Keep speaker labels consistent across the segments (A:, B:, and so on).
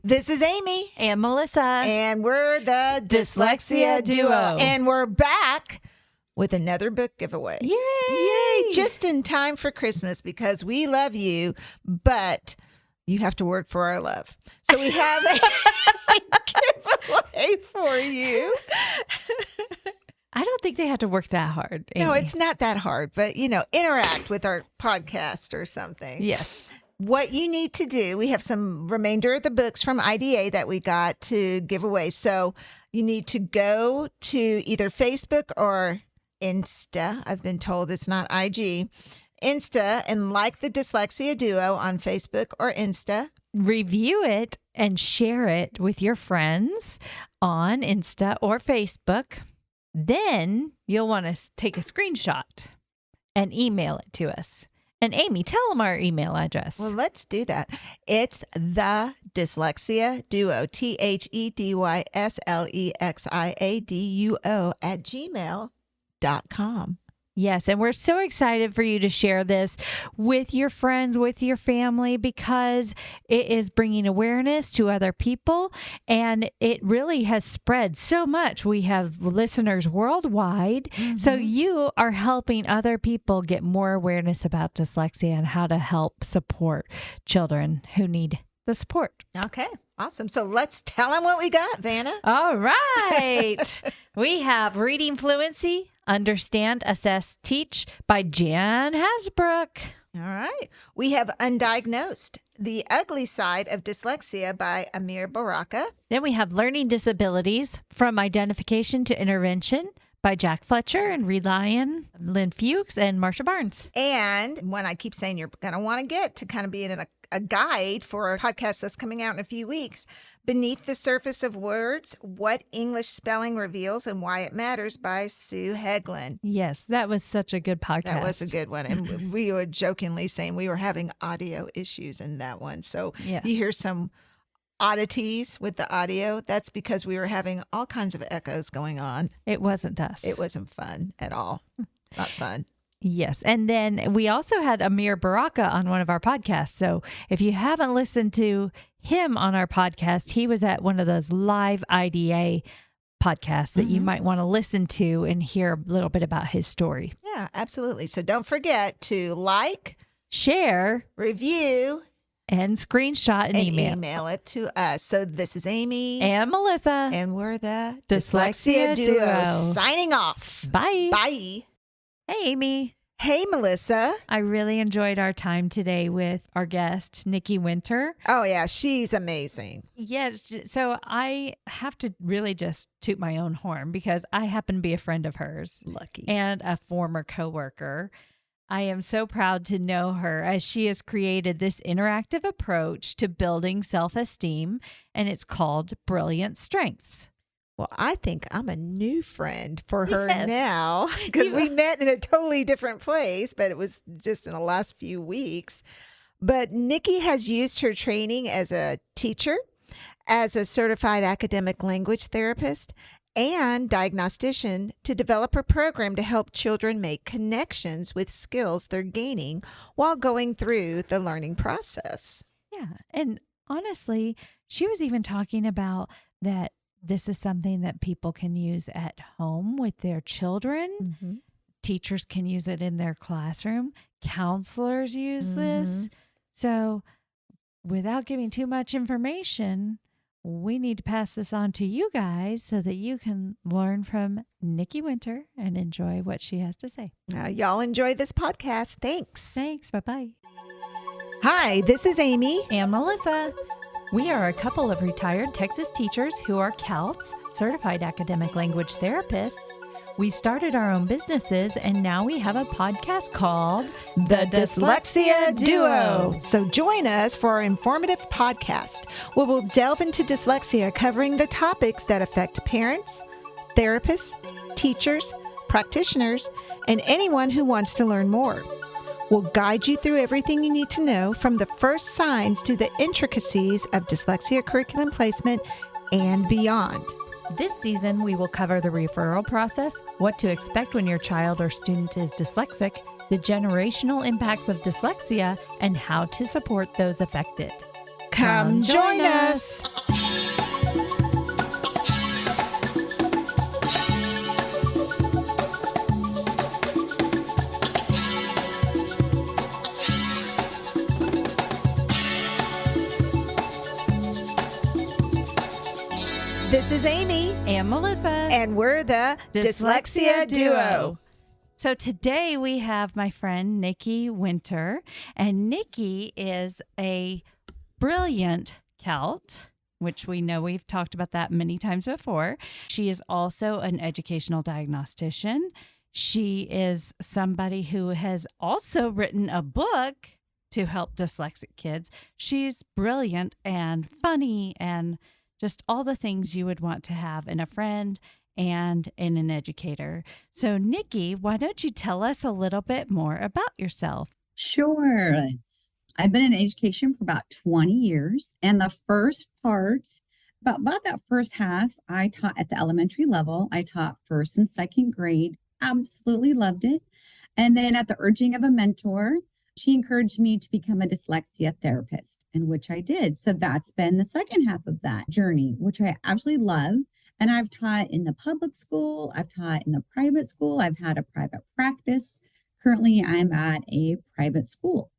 A: This is Amy.
B: And Melissa.
A: And we're the
B: Dyslexia Duo.
A: And we're back with another book giveaway.
B: Yay!
A: Yay! Just in time for Christmas because we love you, but you have to work for our love. So we have a giveaway for you.
B: I don't think they have to work that hard, Amy.
A: No, it's not that hard, but, interact with our podcast or something.
B: Yes.
A: What you need to do, we have some remainder of the books from IDA that we got to give away. So you need to go to either Facebook or Insta. I've been told it's not IG. Insta, and like the Dyslexia Duo on Facebook or Insta.
B: Review it and share it with your friends on Insta or Facebook. Then you'll want to take a screenshot and email it to us. And Amy, tell them our email address.
A: Well, let's do that. It's the Dyslexia Duo, TheDyslexia @gmail.com.
B: Yes, and we're so excited for you to share this with your friends, with your family, because it is bringing awareness to other people, and it really has spread so much. We have listeners worldwide, so you are helping other people get more awareness about dyslexia and how to help support children who need the support.
A: Okay, awesome. So let's tell them what we got, Vanna.
B: All right. We have Reading Fluency, Understand, Assess, Teach by Jan Hasbrook.
A: All right. We have Undiagnosed, The Ugly Side of Dyslexia by Amir Baraka.
B: Then we have Learning Disabilities, From Identification to Intervention by Jack Fletcher and Reed Lyon, Lynn Fuchs, and Marsha Barnes.
A: And one I keep saying you're going to want to get to kind of be in a guide for a podcast that's coming out in a few weeks, Beneath the Surface of Words, What English Spelling Reveals and Why It Matters by Sue Heglin.
B: Yes, that was such a good podcast.
A: That was a good one. And we were jokingly saying we were having audio issues in that one. So
B: Yeah.
A: you hear some oddities with the audio. That's because we were having all kinds of echoes going on.
B: It wasn't us.
A: It wasn't fun at all. Not fun.
B: Yes. And then we also had Amir Baraka on one of our podcasts. So if you haven't listened to him on our podcast, he was at one of those live IDA podcasts that you might want to listen to and hear a little bit about his story.
A: Yeah, absolutely. So don't forget to like,
B: share,
A: review,
B: and screenshot and
A: email it to us. So this is Amy
B: and Melissa.
A: And we're the
B: Dyslexia Duo.
A: Signing off.
B: Bye.
A: Bye.
B: Hey, Amy.
A: Hey, Melissa.
B: I really enjoyed our time today with our guest, Nikki Winter.
A: Oh, yeah. She's amazing.
B: Yes. So I have to really just toot my own horn because I happen to be a friend of hers.
A: Lucky.
B: And a former coworker. I am so proud to know her as she has created this interactive approach to building self-esteem, and it's called Brilliant Strengths.
A: Well, I think I'm a new friend for her
B: Yes.
A: now because we met in a totally different place, but it was just in the last few weeks. But Nikki has used her training as a teacher, as a certified academic language therapist, and diagnostician to develop a program to help children make connections with skills they're gaining while going through the learning process.
B: Yeah. And honestly, she was even talking about that this is something that people can use at home with their children. Teachers can use it in their classroom. Counselors use this. So without giving too much information, we need to pass this on to you guys so that you can learn from Nikki Winter and enjoy what she has to say.
A: Y'all enjoy this podcast. Thanks.
B: Thanks. Bye-bye.
A: Hi, this is Amy.
B: And Melissa. We are a couple of retired Texas teachers who are CALTs, Certified Academic Language Therapists. We started our own businesses, and now we have a podcast called
A: The Dyslexia Duo. So join us for our informative podcast where we'll delve into dyslexia, covering the topics that affect parents, therapists, teachers, practitioners, and anyone who wants to learn more. We'll guide you through everything you need to know, from the first signs to the intricacies of dyslexia curriculum placement and beyond.
B: This season, we will cover the referral process, what to expect when your child or student is dyslexic, the generational impacts of dyslexia, and how to support those affected.
A: Come join us. This is Amy.
B: And Melissa.
A: And we're the Dyslexia Duo.
B: So today we have my friend Nikki Winter. And Nikki is a brilliant Celt, which we know we've talked about that many times before. She is also an educational diagnostician. She is somebody who has also written a book to help dyslexic kids. She's brilliant and funny and just all the things you would want to have in a friend and in an educator. So, Nikki, why don't you tell us a little bit more about yourself?
C: Sure. I've been in education for about 20 years. And the first part, about that first half, I taught at the elementary level. I taught first and second grade. Absolutely loved it. And then at the urging of a mentor, she encouraged me to become a dyslexia therapist, in which I did. So that's been the second half of that journey, which I absolutely love. And I've taught in the public school. I've taught in the private school. I've had a private practice. Currently, I'm at a private school.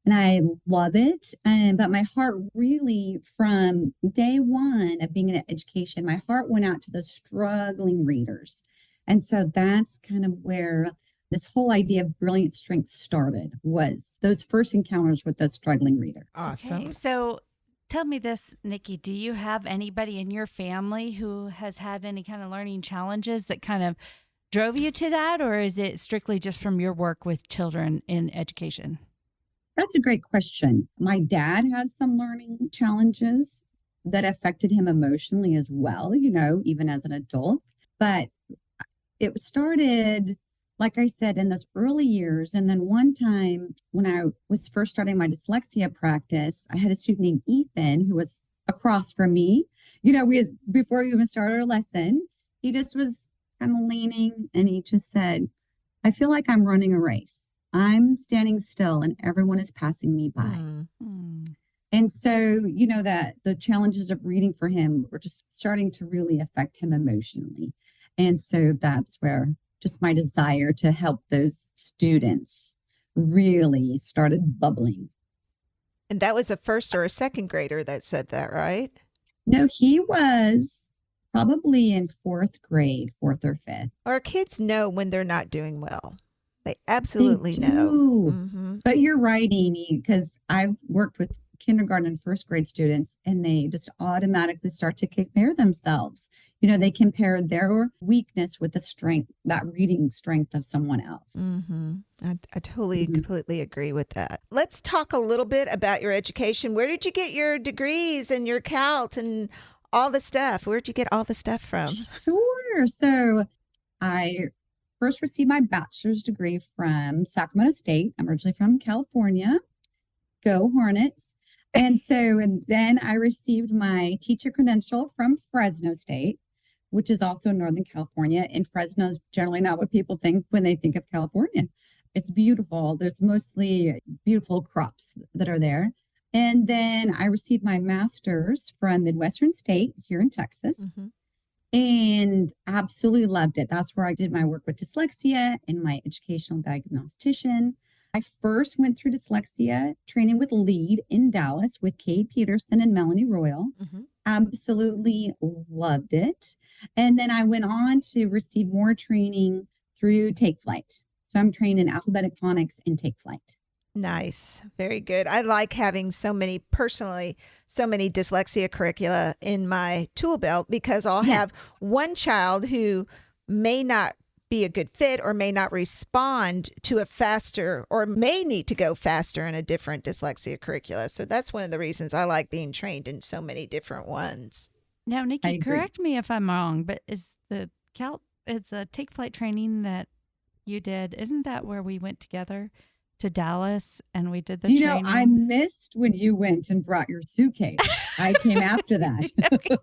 C: And I love it. But my heart really, from day one of being in education, my heart went out to the struggling readers. And so that's kind of where this whole idea of brilliant strength started, was those first encounters with the struggling reader.
A: Awesome.
B: Okay, so tell me this, Nikki, do you have anybody in your family who has had any kind of learning challenges that kind of drove you to that? Or is it strictly just from your work with children in education?
C: That's a great question. My dad had some learning challenges that affected him emotionally as well, even as an adult. But it started, like I said, in those early years. And then one time when I was first starting my dyslexia practice, I had a student named Ethan who was across from me. Before we even started our lesson, he just was kind of leaning and he just said, I feel like I'm running a race. I'm standing still and everyone is passing me by.
B: Mm.
C: And so, that the challenges of reading for him were just starting to really affect him emotionally. And so that's where just my desire to help those students really started bubbling.
A: And that was a first or a second grader that said that, right?
C: No, he was probably in fourth or fifth.
A: Our kids know when they're not doing well. They absolutely know. Mm-hmm.
C: But you're right, Amy, because I've worked with kindergarten and first grade students, and they just automatically start to compare themselves. They compare their weakness with the strength, that reading strength of someone else.
A: Mm-hmm. I totally, completely agree with that. Let's talk a little bit about your education. Where did you get your degrees and your CALT and all the stuff? Where'd you get all the stuff from?
C: Sure. So I first received my bachelor's degree from Sacramento State. I'm originally from California. Go Hornets. And then I received my teacher credential from Fresno State, which is also in Northern California. And Fresno is generally not what people think when they think of California. It's beautiful. There's mostly beautiful crops that are there. And then I received my master's from Midwestern State here in Texas. And absolutely loved it. That's where I did my work with dyslexia and my educational diagnostician. I first went through dyslexia training with LEAD in Dallas with Kay Peterson and Melanie Royal. Absolutely loved it. And then I went on to receive more training through Take Flight. So I'm trained in alphabetic phonics and Take Flight.
A: Nice. Very good. I like having so many dyslexia curricula in my tool belt, because I'll have one child who may not be a good fit or may not respond to a faster, or may need to go faster in a different dyslexia curricula. So that's one of the reasons I like being trained in so many different ones.
B: Now, Nikki, correct me if I'm wrong, but is the CALT, it's a Take Flight training that you did, isn't that where we went together to Dallas and we did the training?
C: I missed when you went and brought your suitcase. I came after that.
B: Okay.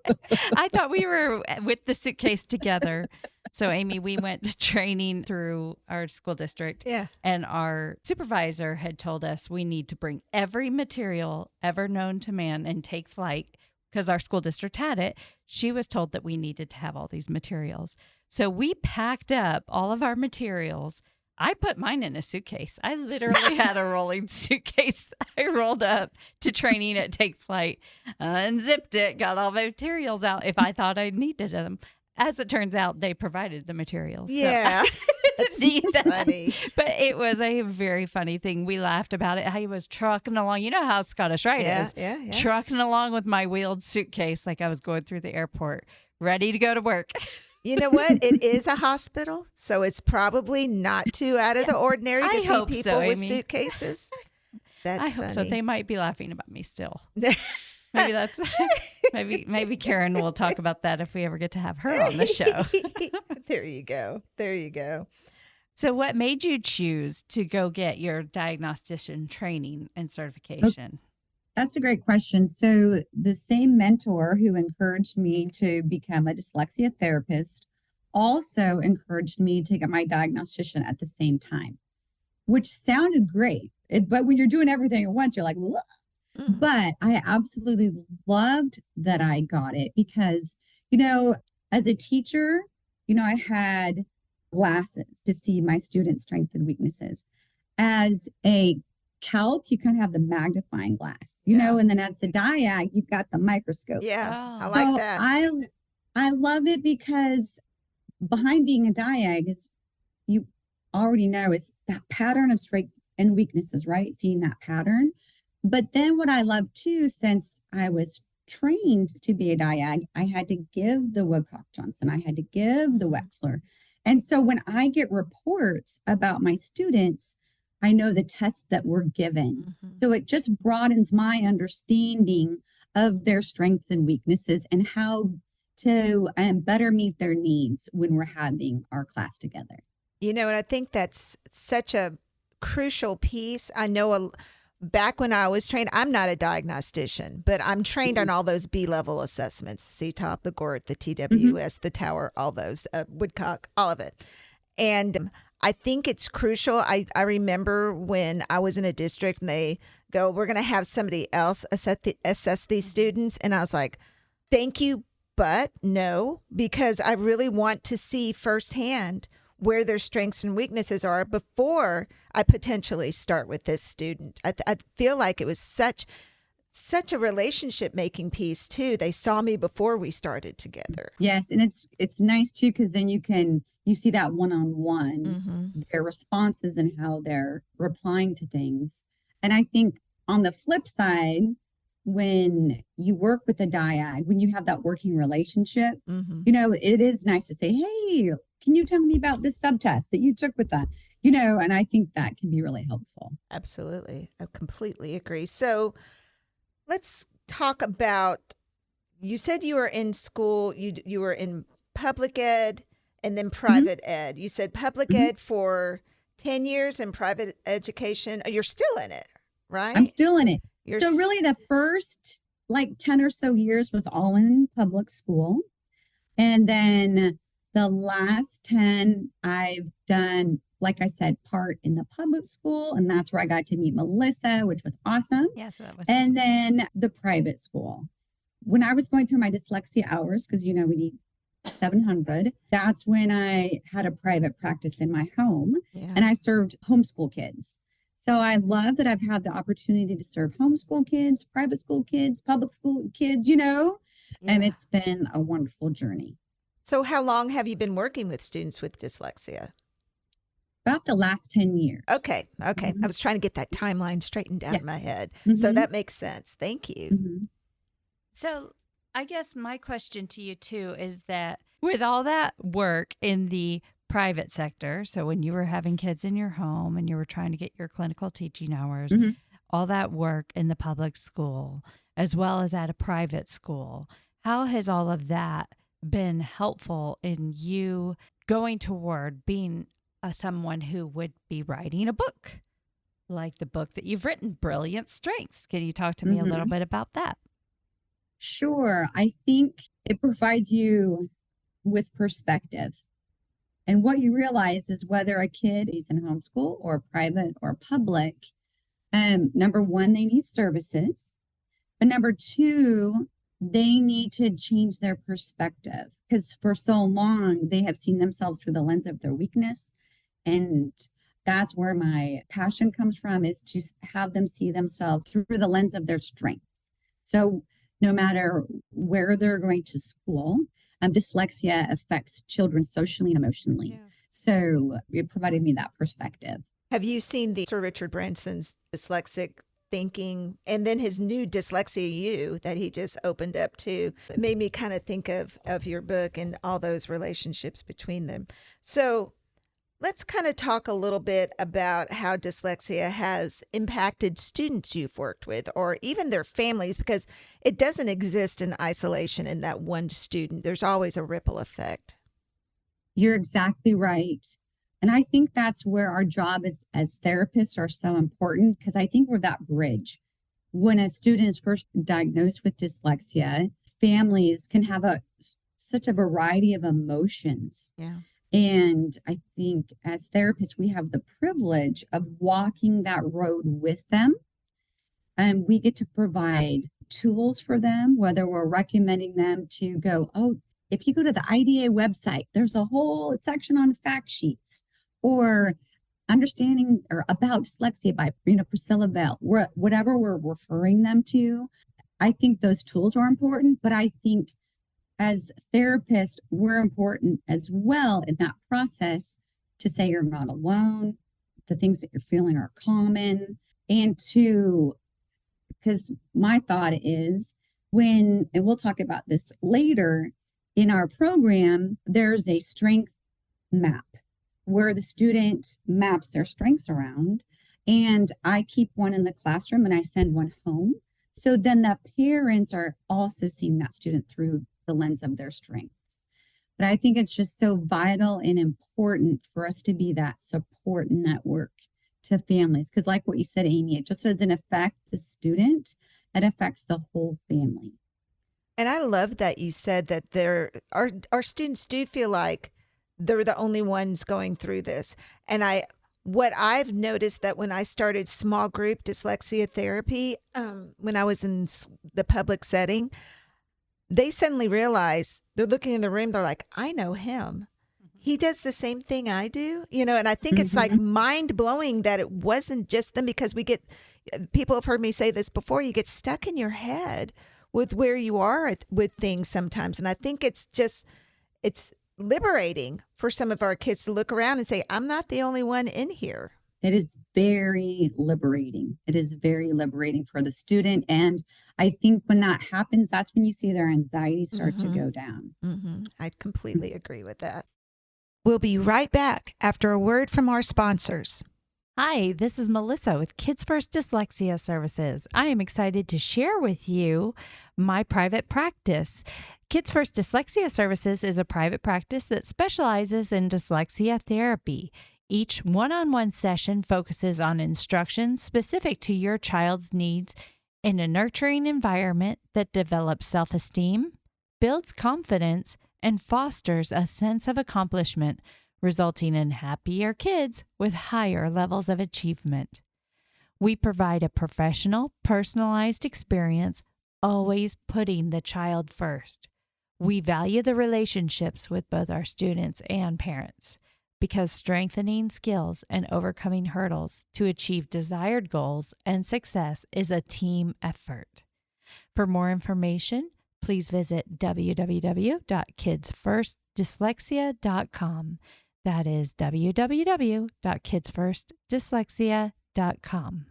B: I thought we were with the suitcase together. So, Amy, we went to training through our school district.
A: Yeah.
B: And our supervisor had told us we need to bring every material ever known to man and Take Flight, because our school district had it. She was told that we needed to have all these materials. So we packed up all of our materials I put mine in a suitcase. I literally had a rolling suitcase. I rolled up to training at Take Flight, unzipped it, got all the materials out if I thought I needed them. As it turns out, they provided the materials.
A: Yeah.
B: So I didn't need that.
A: Funny.
B: But it was a very funny thing. We laughed about it. I was trucking along. You know how Scottish Rite is.
A: Yeah.
B: Trucking along with my wheeled suitcase like I was going through the airport, ready to go to work.
A: You know what? It is a hospital, so it's probably not too out of the ordinary to
B: I
A: see
B: hope
A: people
B: so,
A: with
B: Amy.
A: suitcases. That's
B: I hope
A: funny.
B: so. They might be laughing about me still. Maybe that's maybe Karen will talk about that if we ever get to have her on the show.
A: There you go.
B: So what made you choose to go get your diagnostician training and certification?
C: That's a great question. So the same mentor who encouraged me to become a dyslexia therapist also encouraged me to get my diagnostician at the same time, which sounded great. But when you're doing everything at once, you're like, "Whoa." But I absolutely loved that I got it because, as a teacher, I had glasses to see my students' strengths and weaknesses. As a calc, you kind of have the magnifying glass, and then at the diag, you've got the microscope.
A: Yeah,
B: Oh.
A: I like
C: So
A: that.
C: I love it because behind being a diag is, you already know, it's that pattern of strengths and weaknesses, right? Seeing that pattern. But then what I love too, since I was trained to be a diag, I had to give the Woodcock-Johnson, I had to give the Wechsler. And so when I get reports about my students, I know the tests that were given. So it just broadens my understanding of their strengths and weaknesses and how to better meet their needs when we're having our class together.
A: And I think that's such a crucial piece. I know back when I was trained, I'm not a diagnostician, but I'm trained on all those B-level assessments, the CTOP, the GORT, the TWS, the Tower, all those, Woodcock, all of it. And I think it's crucial. I remember when I was in a district and they go, we're going to have somebody else assess these students. And I was like, thank you, but no, because I really want to see firsthand where their strengths and weaknesses are before I potentially start with this student. I feel like it was such a relationship making piece too. They saw me before we started together.
C: Yes, and it's nice too because then you see that one-on-one, their responses and how they're replying to things. And I think on the flip side, when you work with a diag, when you have that working relationship, it is nice to say, hey, can you tell me about this subtest that you took with that? And I think that can be really helpful.
A: Absolutely. I completely agree. So let's talk about, you said you were in school, you were in public ed and then private ed. You said public ed for 10 years and private education. You're still in it, right?
C: I'm still in it. So really the first 10 or so years was all in public school. And then the last 10 I've done, like I said, part in the public school. And that's where I got to meet Melissa, which was awesome.
B: Yes, that was
C: and then the private school. When I was going through my dyslexia hours, because we need 700, that's when I had a private practice in my home and I served homeschool kids. So I love that I've had the opportunity to serve homeschool kids, private school kids, public school kids, and it's been a wonderful journey.
A: So how long have you been working with students with dyslexia?
C: About the last 10 years.
A: Okay. I was trying to get that timeline straightened out in my head. So that makes sense. Thank you.
B: So I guess my question to you too is that with all that work in the private sector, so when you were having kids in your home and you were trying to get your clinical teaching hours, all that work in the public school, as well as at a private school, how has all of that been helpful in you going toward being someone who would be writing a book, like the book that you've written, Brilliant Strengths? Can you talk to me a little bit about that?
C: Sure. I think it provides you with perspective. And what you realize is whether a kid is in homeschool or private or public, number one, they need services. But number two, they need to change their perspective because for so long they have seen themselves through the lens of their weakness and that's where my passion comes from, is to have them see themselves through the lens of their strengths. So no matter where they're going to school, dyslexia affects children socially and emotionally.
B: Yeah.
C: So it provided me that perspective.
A: Have you seen the Sir Richard Branson's dyslexic thinking and then his new Dyslexia U that he just opened up to? It made me kind of think of your book and all those relationships between them. So let's kind of talk a little bit about how dyslexia has impacted students you've worked with or even their families, because it doesn't exist in isolation in that one student. There's always a ripple effect.
C: You're exactly right. And I think that's where our job as therapists are so important, because I think we're that bridge. When a student is first diagnosed with dyslexia, families can have such a variety of emotions.
A: Yeah.
C: And I think as therapists, we have the privilege of walking that road with them. And we get to provide tools for them, whether we're recommending them to go, oh, if you go to the IDA website, there's a whole section on fact sheets, or understanding or about dyslexia by Priscilla Bell, whatever we're referring them to. I think those tools are important, but I think as therapists, we're important as well in that process to say you're not alone, the things that you're feeling are common, and because my thought is and we'll talk about this later, in our program, there's a strength map where the student maps their strengths around. And I keep one in the classroom and I send one home. So then the parents are also seeing that student through the lens of their strengths. But I think it's just so vital and important for us to be that support network to families. Because like what you said, Amy, it just doesn't affect the student, it affects the whole family.
A: And I love that you said that our students do feel like they're the only ones going through this. And what I've noticed that when I started small group dyslexia therapy, when I was in the public setting, they suddenly realize, they're looking in the room, they're like, I know him. He does the same thing I do, and I think it's like mind blowing that it wasn't just them, because people have heard me say this before, you get stuck in your head with where you are with things sometimes. And I think it's liberating for some of our kids to look around and say, I'm not the only one in here.
C: It is very liberating. It is very liberating for the student. And I think when that happens, that's when you see their anxiety start to go down.
A: I completely agree with that. We'll be right back after a word from our sponsors.
B: Hi, this is Melissa with Kids First Dyslexia Services. I am excited to share with you my private practice. Kids First Dyslexia Services is a private practice that specializes in dyslexia therapy. Each one-on-one session focuses on instruction specific to your child's needs in a nurturing environment that develops self-esteem, builds confidence, and fosters a sense of accomplishment, resulting in happier kids with higher levels of achievement. We provide a professional, personalized experience, always putting the child first. We value the relationships with both our students and parents, because strengthening skills and overcoming hurdles to achieve desired goals and success is a team effort. For more information, please visit www.kidsfirstdyslexia.com. That is www.kidsfirstdyslexia.com.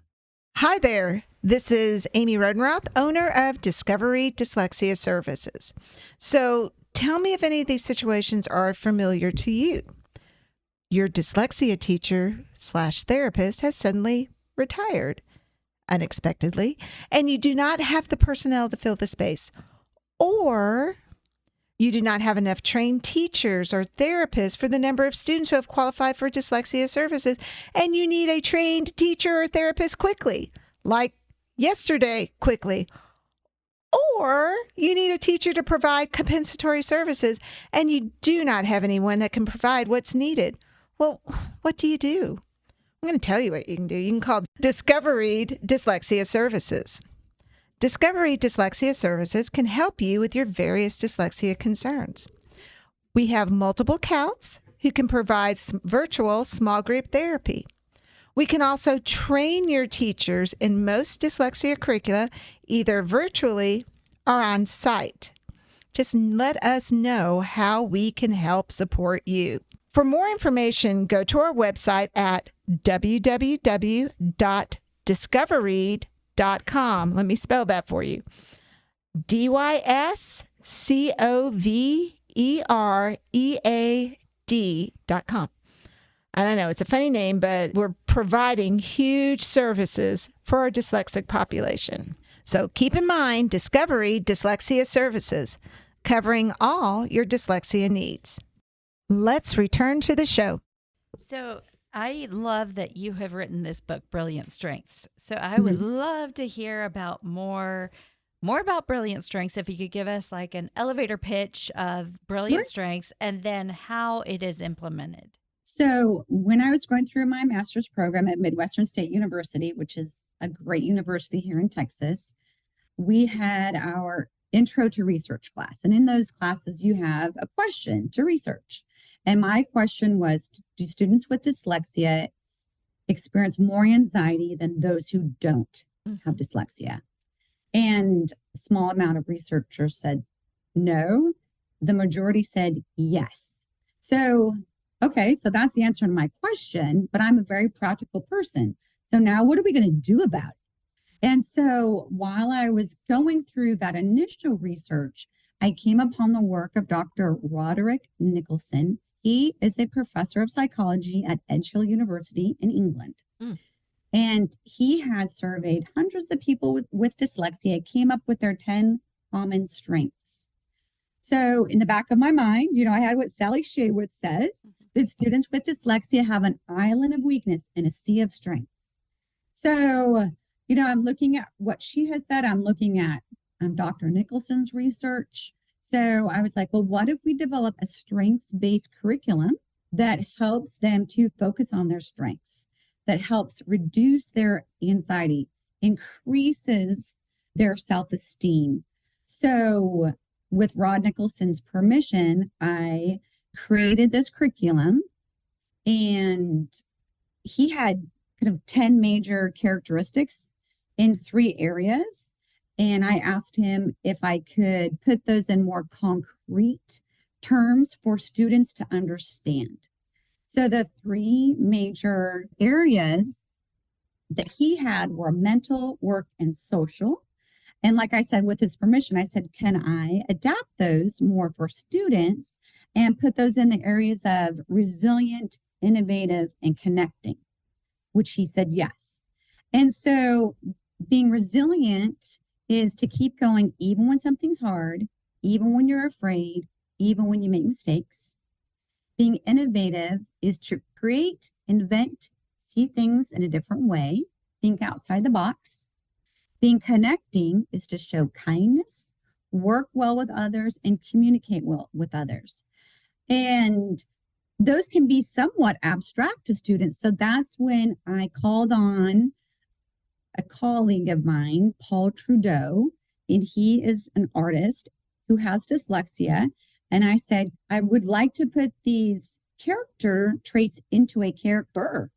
A: Hi there. This is Amy Rodenroth, owner of Discovery Dyslexia Services. So tell me if any of these situations are familiar to you. Your dyslexia teacher/therapist has suddenly retired unexpectedly, and you do not have the personnel to fill the space. Or you do not have enough trained teachers or therapists for the number of students who have qualified for dyslexia services, and you need a trained teacher or therapist quickly, like yesterday quickly. Or you need a teacher to provide compensatory services, and you do not have anyone that can provide what's needed. Well, what do you do? I'm going to tell you what you can do. You can call Discovery Dyslexia Services. Discovery Dyslexia Services can help you with your various dyslexia concerns. We have multiple CALTs who can provide virtual small group therapy. We can also train your teachers in most dyslexia curricula, either virtually or on site. Just let us know how we can help support you. For more information, go to our website at www.discoveread.com. Let me spell that for you. DYSCOVEREAD.com. I don't know, it's a funny name, but we're providing huge services for our dyslexic population. So keep in mind, Discovery Dyslexia Services, covering all your dyslexia needs. Let's return to the show.
B: So I love that you have written this book, Brilliant Strengths. So I would love to hear about more about Brilliant Strengths. If you could give us like an elevator pitch of Brilliant Strengths and then how it is implemented.
C: So when I was going through my master's program at Midwestern State University, which is a great university here in Texas, we had our intro to research class. And in those classes, you have a question to research. And my question was, do students with dyslexia experience more anxiety than those who don't have dyslexia? And a small amount of researchers said no. The majority said yes. So okay, so that's the answer to my question, but I'm a very practical person. So now what are we going to do about it? And so while I was going through that initial research, I came upon the work of Dr. Roderick Nicholson. He is a professor of psychology at Edgehill University in England. And he had surveyed hundreds of people with dyslexia, came up with their 10 common strengths. So in the back of my mind, I had what Sally Shaywitz says, that students with dyslexia have an island of weakness and a sea of strengths. So, I'm looking at what she has said. I'm looking at Dr. Nicholson's research. So I was like, well, what if we develop a strengths-based curriculum that helps them to focus on their strengths, that helps reduce their anxiety, increases their self-esteem? So with Rod Nicholson's permission, I created this curriculum, and he had kind of 10 major characteristics in 3 areas. And I asked him if I could put those in more concrete terms for students to understand. So the 3 major areas that he had were mental, work, and social. And like I said, with his permission, I said, can I adapt those more for students and put those in the areas of resilient, innovative, and connecting, which he said yes. And so being resilient is to keep going even when something's hard, even when you're afraid, even when you make mistakes. Being innovative is to create, invent, see things in a different way, think outside the box. Being connecting is to show kindness, work well with others, and communicate well with others. And those can be somewhat abstract to students. So that's when I called on a colleague of mine, Paul Trudeau, and he is an artist who has dyslexia. And I said, I would like to put these character traits into a character.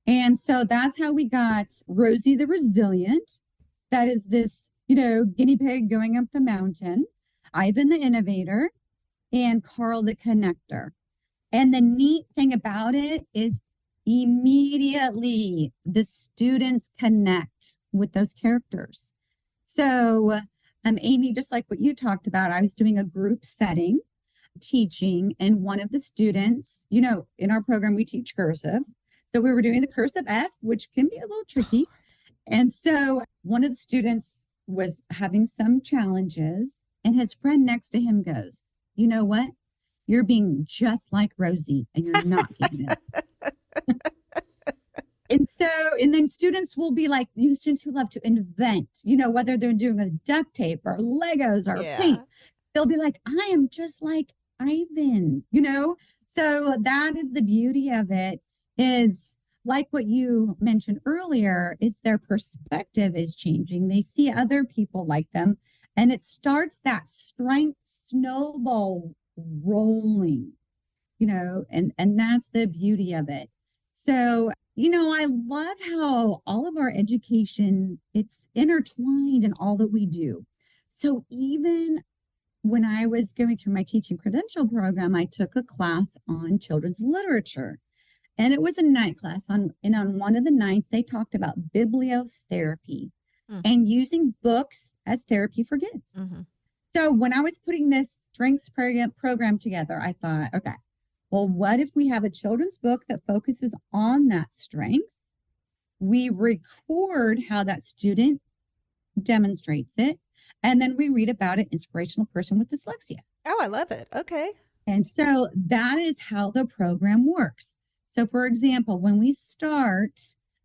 C: And so that's how we got Rosie the Resilient. That is this, guinea pig going up the mountain, Ivan the Innovator, and Carl the Connector. And the neat thing about it is immediately the students connect with those characters. So, Amy, just like what you talked about, I was doing a group setting teaching, and one of the students, in our program, we teach cursive. So we were doing the cursive F, which can be a little tricky. And so one of the students was having some challenges, and his friend next to him goes, you know what? You're being just like Rosie, and you're not giving it up. And then students will be like, students who love to invent, whether they're doing with duct tape or Legos or paint, they'll be like, I am just like Ivan, So that is the beauty of it, is like what you mentioned earlier, is their perspective is changing. They see other people like them, and it starts that strength snowball rolling, and that's the beauty of it. So, I love how all of our education, it's intertwined in all that we do. So even when I was going through my teaching credential program, I took a class on children's literature. And it was a night class and on one of the nights they talked about bibliotherapy and using books as therapy for kids. So when I was putting this strengths program together, I thought, okay, well, what if we have a children's book that focuses on that strength? We record how that student demonstrates it, and then we read about an inspirational person with dyslexia.
A: Oh, I love it. Okay.
C: And so that is how the program works. So, for example, when we start,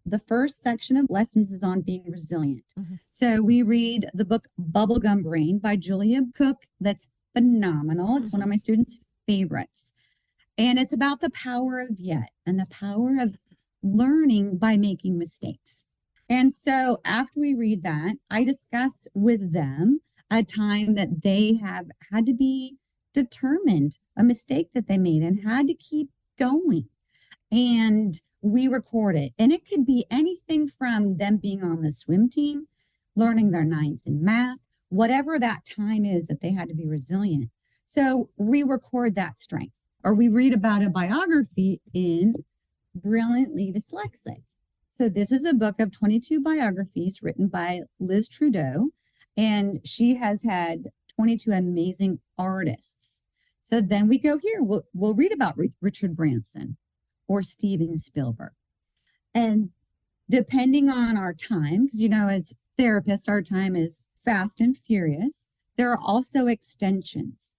C: the first section of lessons is on being resilient. So we read the book Bubblegum Brain by Julia Cook. That's phenomenal. It's one of my students' favorites. And it's about the power of yet and the power of learning by making mistakes. And so after we read that, I discuss with them a time that they have had to be determined, a mistake that they made and had to keep going. And we record it. And it could be anything from them being on the swim team, learning their nines in math, whatever that time is that they had to be resilient. So we record that strength, or we read about a biography in Brilliantly Dyslexic. So this is a book of 22 biographies written by Liz Trudeau, and she has had 22 amazing artists. So then we go here, we'll read about Richard Branson or Steven Spielberg. And depending on our time, because as therapists, our time is fast and furious, there are also extensions.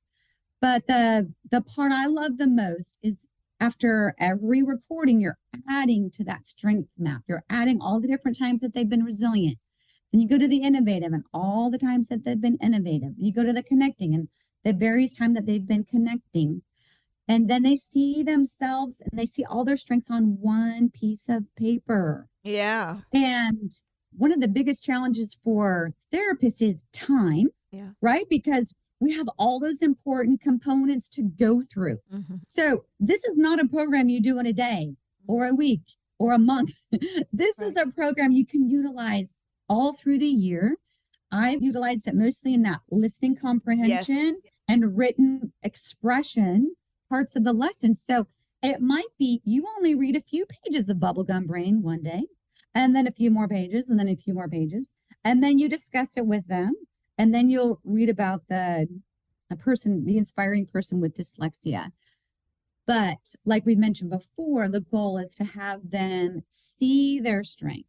C: But the part I love the most is after every recording, you're adding to that strength map. You're adding all the different times that they've been resilient. Then you go to the innovative and all the times that they've been innovative. You go to the connecting and the various times that they've been connecting. And then they see themselves and they see all their strengths on one piece of paper.
A: Yeah.
C: And one of the biggest challenges for therapists is time, right? Because we have all those important components to go through. So this is not a program you do in a day or a week or a month. This is a program you can utilize all through the year. I've utilized it mostly in that listening comprehension and written expression parts of the lesson. So it might be you only read a few pages of Bubblegum Brain one day, and then a few more pages, and then a few more pages, and then you discuss it with them. And then you'll read about the inspiring person with dyslexia. But like we mentioned before, the goal is to have them see their strengths.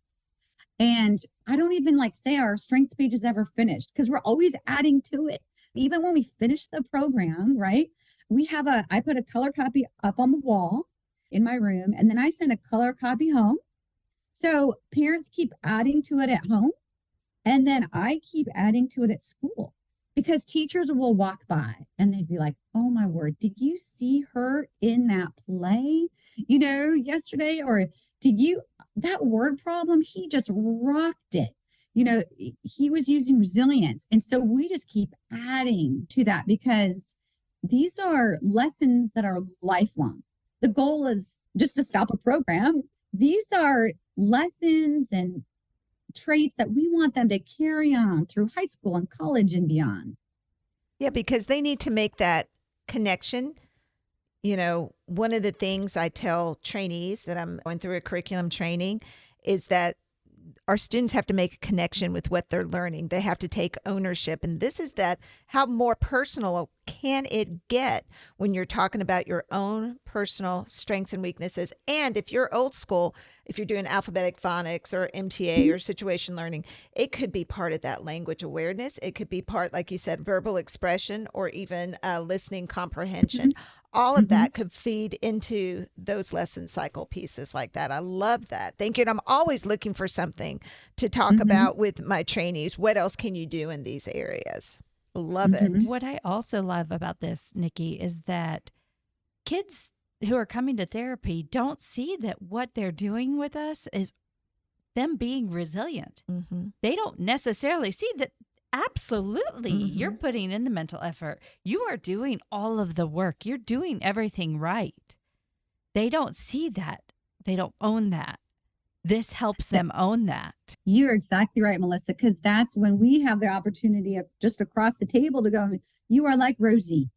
C: And I don't even say our strengths page is ever finished because we're always adding to it. Even when we finish the program, right? I put a color copy up on the wall in my room, and then I send a color copy home. So parents keep adding to it at home. And then I keep adding to it at school because teachers will walk by and they'd be like, oh my word, did you see her in that play, yesterday? Or that word problem, he just rocked it. He was using resilience. And so we just keep adding to that because these are lessons that are lifelong. The goal is just to stop a program. These are lessons and traits that we want them to carry on through high school and college and beyond.
A: Yeah, because they need to make that connection. One of the things I tell trainees that I'm going through a curriculum training is that our students have to make a connection with what they're learning. They have to take ownership. And this is how more personal can it get when you're talking about your own personal strengths and weaknesses. And if you're old school, if you're doing alphabetic phonics or MTA or situation learning, it could be part of that language awareness. It could be part, like you said, verbal expression or even listening comprehension. All of that could feed into those lesson cycle pieces like that. I love that. Thank you. And I'm always looking for something to talk about with my trainees. What else can you do in these areas? Love it.
B: What I also love about this, Nikki, is that kids who are coming to therapy don't see that what they're doing with us is them being resilient. They don't necessarily see that. Absolutely. You're putting in the mental effort. You are doing all of the work. You're doing everything right. They don't see that They don't own that. This helps them own that.
C: You're exactly right, Melissa, because that's when we have the opportunity of just across the table to go, you are like Rosie.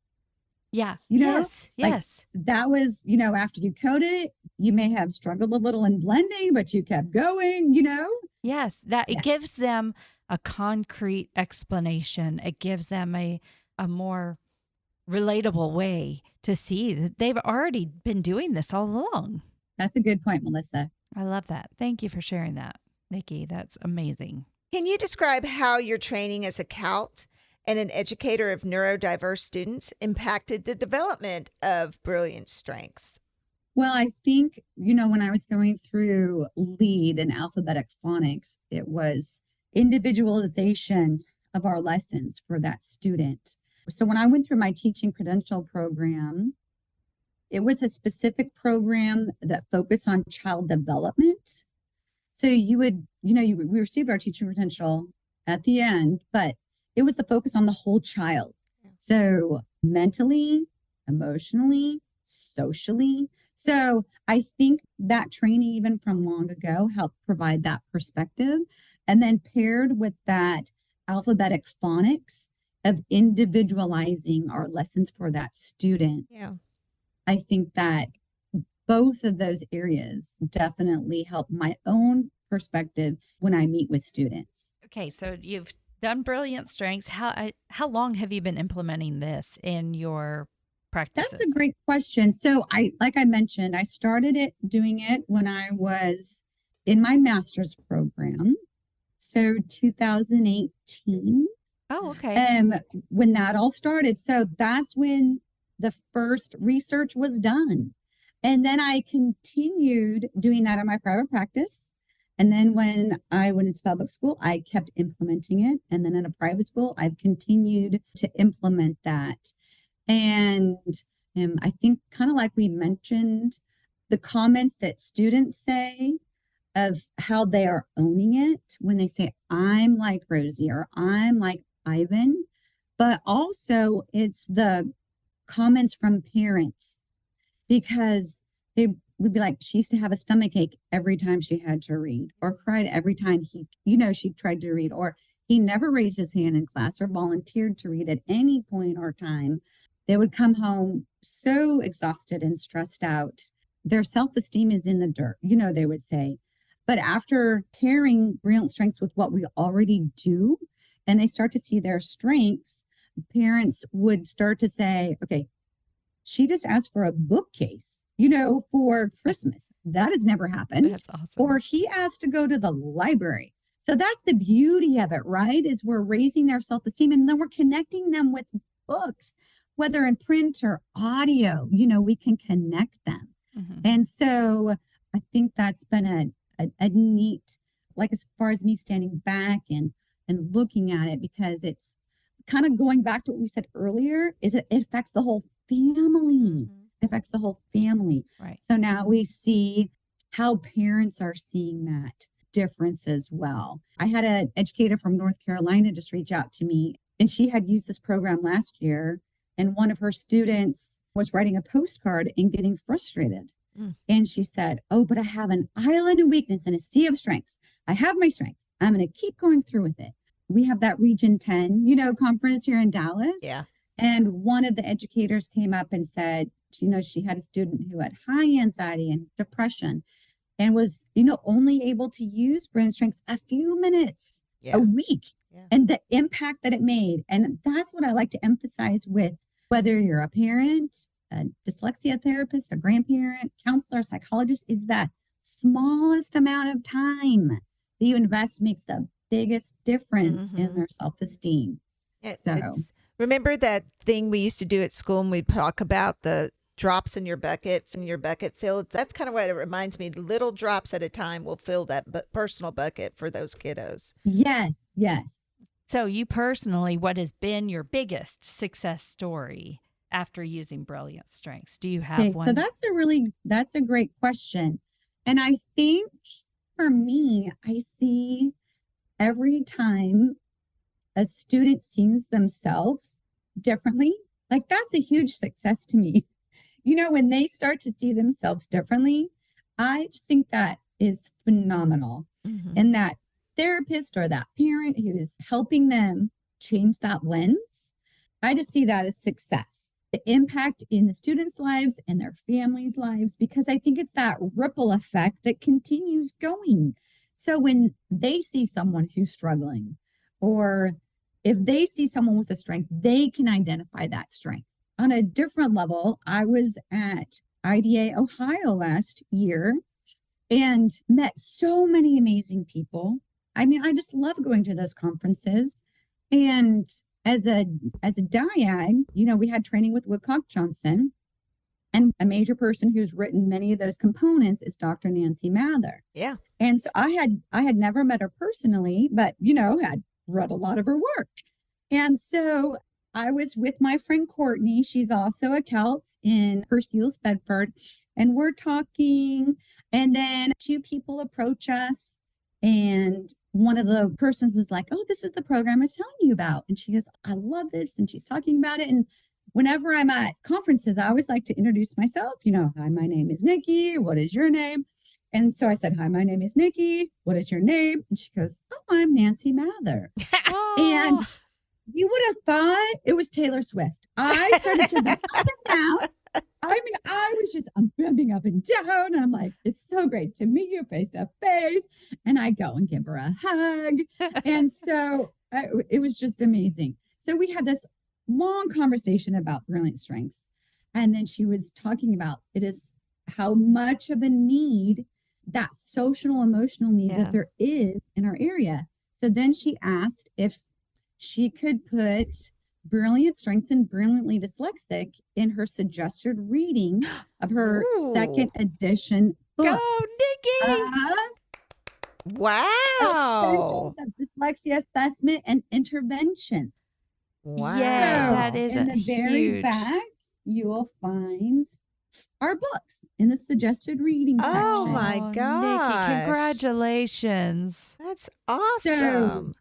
B: Yeah.
C: You know,
B: yes.
C: like
B: Yes.
C: that was, after you coded it, you may have struggled a little in blending, but you kept going,
B: Yes. That it
C: Yes.
B: gives them a concrete explanation. It gives them a more relatable way to see that they've already been doing this all along.
C: That's a good point, Melissa.
B: I love that. Thank you for sharing that, Nikki. That's amazing.
A: Can you describe how your training as a COUT and an educator of neurodiverse students impacted the development of brilliant strengths?
C: Well, I think, when I was going through LEAD and alphabetic phonics, it was individualization of our lessons for that student. So when I went through my teaching credential program, it was a specific program that focused on child development. So we received our teaching credential at the end, but it was the focus on the whole child. So mentally, emotionally, socially. So I think that training, even from long ago, helped provide that perspective. And then paired with that alphabetic phonics of individualizing our lessons for that student.
A: Yeah.
C: I think that both of those areas definitely help my own perspective when I meet with students.
B: Okay, so you've done Brilliant Strengths. How long have you been implementing this in your practices?
C: That's a great question. So like I mentioned, I started doing it when I was in my master's program. So 2018.
B: Oh, okay.
C: When that all started. So that's when the first research was done. And then I continued doing that in my private practice. And then when I went into public school, I kept implementing it. And then in a private school, I've continued to implement that. And I think, kind of like we mentioned, the comments that students say of how they are owning it when they say, I'm like Rosie or I'm like Ivan, but also it's the comments from parents, because they would be like, she used to have a stomach ache every time she had to read, or cried every time she tried to read, or he never raised his hand in class or volunteered to read at any point or time. They would come home so exhausted and stressed out. Their self-esteem is in the dirt, they would say. But after pairing Brilliant Strengths with what we already do, and they start to see their strengths, parents would start to say, okay, she just asked for a bookcase, for Christmas. That has never happened.
B: That's awesome.
C: Or he asked to go to the library. So that's the beauty of it, right? Is we're raising their self-esteem, and then we're connecting them with books, whether in print or audio, we can connect them.
B: Mm-hmm.
C: And so I think that's been a neat, like, as far as me standing back and looking at it, because it's kind of going back to what we said earlier, is it affects the whole family.
A: Mm-hmm.
C: It affects the whole family.
B: Right.
C: So now we see how parents are seeing that difference as well. I had an educator from North Carolina just reach out to me, and she had used this program last year, and one of her students was writing a postcard and getting frustrated. And she said, oh, but I have an island of weakness and a sea of strengths. I have my strengths. I'm going to keep going through with it. We have that Region 10, conference here in Dallas.
A: Yeah.
C: And one of the educators came up and said, she had a student who had high anxiety and depression and was, only able to use Brilliant Strengths a few minutes a week, and the impact that it made. And that's what I like to emphasize with whether you're a parent, a dyslexia therapist, a grandparent, counselor, psychologist, is that smallest amount of time that you invest makes the biggest difference in their self-esteem.
A: Remember that thing we used to do at school, and we'd talk about the drops in your bucket filled? That's kind of what it reminds me. Little drops at a time will fill that personal bucket for those kiddos.
C: Yes, yes.
B: So you personally, what has been your biggest success story after using Brilliant Strengths? Do you have one?
C: So that's a great question. And I think for me, I see every time a student sees themselves differently, like, that's a huge success to me. When they start to see themselves differently, I just think that is phenomenal. And that therapist or that parent who is helping them change that lens, I just see that as success. The impact in the students' lives and their families' lives, because I think it's that ripple effect that continues going. So when they see someone who's struggling, or if they see someone with a strength, they can identify that strength. On a different level, I was at IDA Ohio last year and met so many amazing people. I mean, I just love going to those conferences. And as a diag, we had training with Woodcock Johnson, and a major person who's written many of those components is Dr. Nancy Mather.
A: Yeah.
C: And so I had never met her personally, but had read a lot of her work. And so I was with my friend Courtney. She's also a CALTS in First Eels Bedford. And we're talking. And then two people approach us. And one of the persons was like, "Oh, this is the program I was telling you about." And she goes, "I love this." And she's talking about it. And whenever I'm at conferences, I always like to introduce myself. "Hi, my name is Nikki. What is your name?" And so I said, "Hi, my name is Nikki. What is your name?" And she goes, "Oh, I'm Nancy Mather." And you would have thought it was Taylor Swift. I started to jump up and down. I mean, I'm jumping up and down. And I'm like, "It's so great to meet you face to face." And I go and give her a hug. And so it was just amazing. So we had this long conversation about brilliant strengths. And then she was talking about it is how much of a need, that social emotional need that there is in our area. So then she asked if she could put brilliant strengths and brilliantly dyslexic in her suggested reading of her second edition book.
B: Go, Nikki!
A: Wow.
C: Of Dyslexia Assessment and Intervention.
A: Wow.
B: Yeah, that is
C: in the very
B: huge.
C: back, you will find our books in the suggested reading section.
A: Oh my gosh.
B: Nikki, congratulations.
A: That's awesome.
C: So,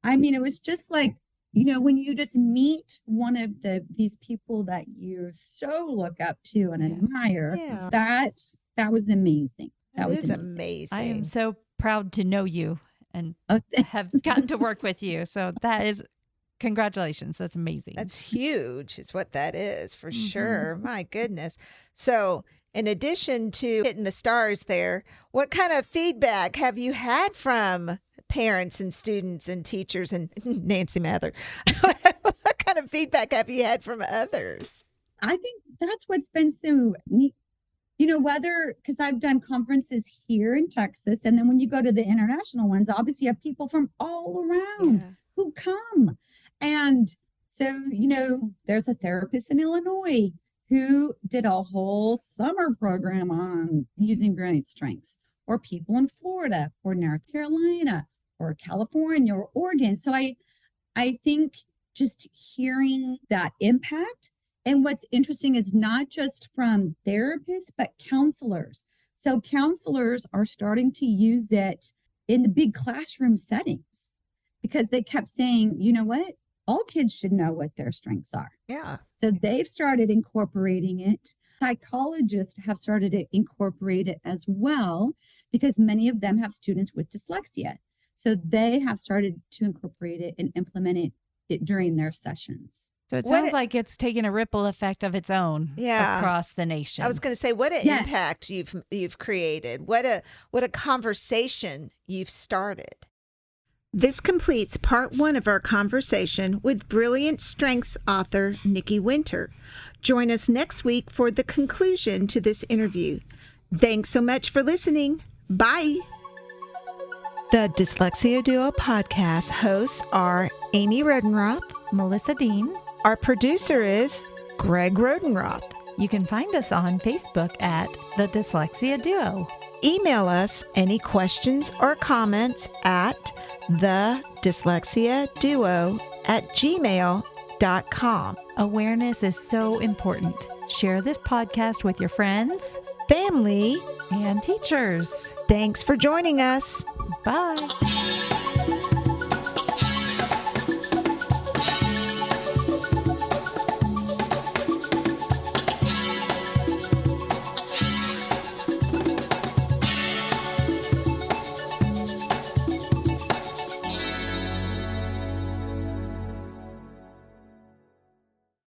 C: I mean, it was just like, when you just meet one of these people that you so look up to and admire, that was amazing. That was
A: amazing.
B: I am so proud to know you and have gotten to work with you. So that is, congratulations. That's amazing.
A: That's huge is what that is for sure. My goodness. So in addition to hitting the stars there, what kind of feedback have you had from parents and students and teachers and Nancy Mather? What kind of feedback have you had from others?
C: I think that's what's been so neat. Because I've done conferences here in Texas, and then when you go to the international ones, obviously you have people from all around who come. And so, there's a therapist in Illinois who did a whole summer program on using brilliant strengths, or people in Florida or North Carolina or California or Oregon. So I think just hearing that impact. And what's interesting is not just from therapists, but counselors. So counselors are starting to use it in the big classroom settings because they kept saying, "You know what? All kids should know what their strengths are."
A: Yeah.
C: So they've started incorporating it. Psychologists have started to incorporate it as well because many of them have students with dyslexia. So they have started to incorporate it and implement it during their sessions.
B: So it sounds like it's taken a ripple effect of its own across the nation.
A: I was going to say, what an impact you've created. What a conversation you've started. This completes part 1 of our conversation with Brilliant Strengths author Nikki Winter. Join us next week for the conclusion to this interview. Thanks so much for listening. Bye. The Dyslexia Duo podcast hosts are Amy Rodenroth,
B: Melissa Dean.
A: Our producer is Greg Rodenroth.
B: You can find us on Facebook at The Dyslexia Duo.
A: Email us any questions or comments at thedyslexiaduo@gmail.com.
B: Awareness is so important. Share this podcast with your friends,
A: family,
B: and teachers.
A: Thanks for joining us.
B: Bye.